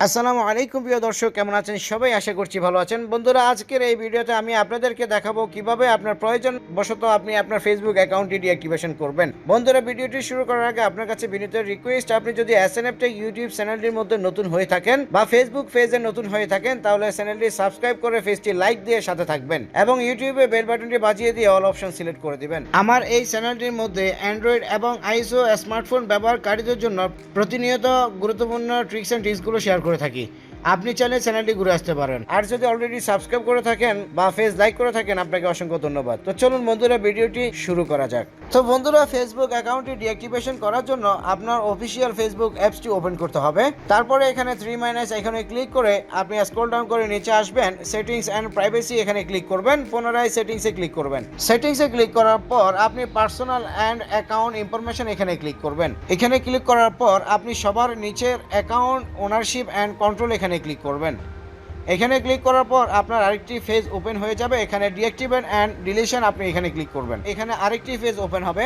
আসসালামু আলাইকুম প্রিয় দর্শক, কেমন আছেন সবাই? আশা করছি ভালো আছেন। বন্ধুরা, আজকের এই ভিডিওতে আমি আপনাদেরকে দেখাবো কিভাবে আপনার প্রয়োজন বশত আপনি আপনার ফেসবুক অ্যাকাউন্টটি ডিঅ্যাক্টিভেশন করবেন। বন্ধুরা, ভিডিওটি শুরু করার আগে আপনার কাছে বিনীত রিকোয়েস্ট, আপনি যদি এসএনএফ টেক ইউটিউব চ্যানেলটির মধ্যে নতুন হয়ে থাকেন বা ফেসবুক পেজে নতুন হয়ে থাকেন, তাহলে চ্যানেলটি সাবস্ক্রাইব করে পেজটি লাইক দিয়ে সাথে থাকবেন এবং ইউটিউবে বেল বাটনটি বাজিয়ে দিয়ে অল অপশন সিলেক্ট করে দিবেন। আমার এই চ্যানেলটির মধ্যে অ্যান্ড্রয়েড এবং আইএসও স্মার্টফোন ব্যবহারকারীদের জন্য প্রতিনিয়ত গুরুত্বপূর্ণ ট্রিক্স অ্যান্ড টিপসগুলো শেয়ার করে থাকি। আপনি চাইলে চ্যানেলটি ঘুরে আসতে পারেন। আর যদি অলরেডি সাবস্ক্রাইব করে থাকেন বা পেজ লাইক করে থাকেন, আপনাকে অসংখ্য ধন্যবাদ। তো চলুন বন্ধুরা, ভিডিওটি শুরু করা যাক। তো বন্ধুরা, ফেসবুক অ্যাকাউন্টটি ডিঅ্যাক্টিভেশন করার জন্য আপনার অফিসিয়াল ফেসবুক অ্যাপসটি ওপেন করতে হবে। তারপরে এখানে 3 এখানে ক্লিক করে আপনি স্ক্রল ডাউন করে নিচে আসবেন, সেটিংস অ্যান্ড প্রাইভেসি এখানে ক্লিক করবেন। পুনরায় সেটিংসে ক্লিক করবেন। সেটিংসে ক্লিক করার পর আপনি পার্সোনাল অ্যান্ড অ্যাকাউন্ট ইনফরমেশন এখানে ক্লিক করবেন। এখানে ক্লিক করার পর আপনি সবার নিচের অ্যাকাউন্ট ওনারশিপ অ্যান্ড কন্ট্রোল এখানে ক্লিক করবেন। এখানে ক্লিক করার পর আপনার আরেকটি পেজ ওপেন হয়ে যাবে। এখানে ডিঅ্যাক্টিভেট অ্যান্ড ডিলিশন আপনি এখানে ক্লিক করবেন। এখানে আরেকটি পেজ ওপেন হবে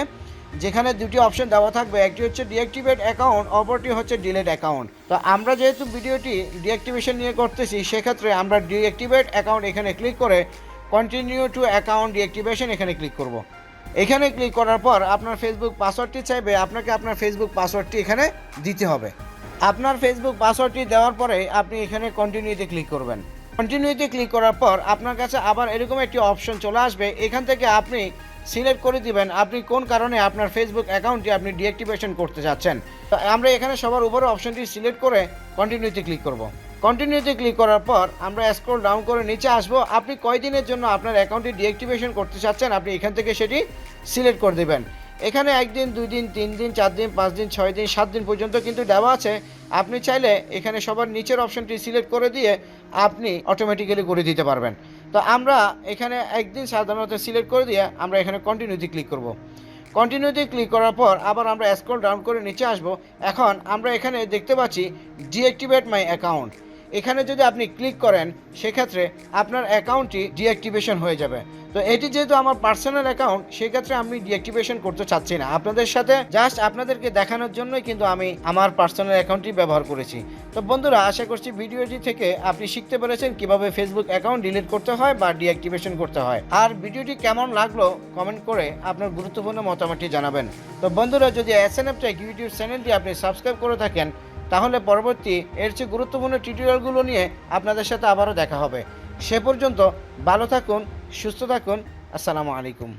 যেখানে দুটি অপশন দেওয়া থাকবে, একটি হচ্ছে ডিঅ্যাক্টিভেট অ্যাকাউন্ট, অপরটি হচ্ছে ডিলিট অ্যাকাউন্ট। তো আমরা যেহেতু ভিডিওটি ডিঅ্যাক্টিভেশন নিয়ে করতেছি, সেক্ষেত্রে আমরা ডিঅ্যাক্টিভেট অ্যাকাউন্ট এখানে ক্লিক করে কন্টিনিউ টু অ্যাকাউন্ট ডিঅ্যাক্টিভেশন এখানে ক্লিক করব। এখানে ক্লিক করার পর আপনার ফেসবুক পাসওয়ার্ডটি চাইবে, আপনাকে আপনার ফেসবুক পাসওয়ার্ডটি এখানে দিতে হবে। আপনার ফেসবুক পাসওয়ার্ডটি দেওয়ার পরে আপনি এখানে কন্টিনিউতে ক্লিক করবেন। কন্টিনিউতে ক্লিক করার পর আপনার কাছে আবার এরকম একটি অপশন চলে আসবে। এখান থেকে আপনি সিলেক্ট করে দিবেন আপনি কোন কারণে আপনার ফেসবুক অ্যাকাউন্টটি আপনি ডিঅ্যাক্টিভেশন করতে চাচ্ছেন। তো আমরা এখানে সবার উপরে অপশনটি সিলেক্ট করে কন্টিনিউতে ক্লিক করব। কন্টিনিউতে ক্লিক করার পর আমরা স্ক্রল ডাউন করে নিচে আসবো। আপনি কয়দিনের জন্য আপনার অ্যাকাউন্টটি ডিঅ্যাক্টিভেশন করতে চাচ্ছেন, আপনি এখান থেকে সেটি সিলেক্ট করে দেবেন। এখানে 1 দিন, 2 দিন, 3 দিন, 4 দিন, 5 দিন, 6 দিন, 7 দিন পর্যন্ত কিন্তু দেওয়া আছে। আপনি চাইলে এখানে সবার নিচের অপশনটি সিলেক্ট করে দিয়ে আপনি অটোমেটিক্যালি করে দিতে পারবেন। তো আমরা এখানে 1 দিন সাধারণত সিলেক্ট করে দিয়ে আমরা এখানে কন্টিনিউতে ক্লিক করব। কন্টিনিউতে ক্লিক করার পর আবার আমরা স্ক্রল ডাউন করে নিচে আসব। এখন আমরা এখানে দেখতে পাচ্ছি ডিঅ্যাক্টিভেট মাই অ্যাকাউন্ট। এখানে যদি আপনি ক্লিক করেন, সেক্ষেত্রে আপনার অ্যাকাউন্টটি ডিঅ্যাক্টিভেশন হয়ে যাবে। তো এটি যেহেতু আমার পার্সোনাল অ্যাকাউন্ট, সেক্ষেত্রে আমি ডিঅ্যাক্টিভেশন করতে চাচ্ছি না। আপনাদের সাথে জাস্ট আপনাদেরকে দেখানোর জন্যই কিন্তু আমি আমার পার্সোনাল অ্যাকাউন্টটি ব্যবহার করেছি। তো বন্ধুরা, আশা করছি ভিডিওটি থেকে আপনি শিখতে পেরেছেন কিভাবে ফেসবুক অ্যাকাউন্ট ডিলিট করতে হয় বা ডিঅ্যাক্টিভেশন করতে হয়। আর ভিডিওটি কেমন লাগলো কমেন্ট করে আপনার গুরুত্বপূর্ণ মতামতটি জানাবেন। তো বন্ধুরা, যদি এসএনএফ টেক ইউটিউব চ্যানেলটি আপনি সাবস্ক্রাইব করে থাকেন, তাহলে পরবর্তী এর চেয়ে গুরুত্বপূর্ণ টিউটোরিয়ালগুলো নিয়ে আপনাদের সাথে আবারও দেখা হবে। সে পর্যন্ত ভালো থাকুন, সুস্থ থাকুন। আসসালামু আলাইকুম।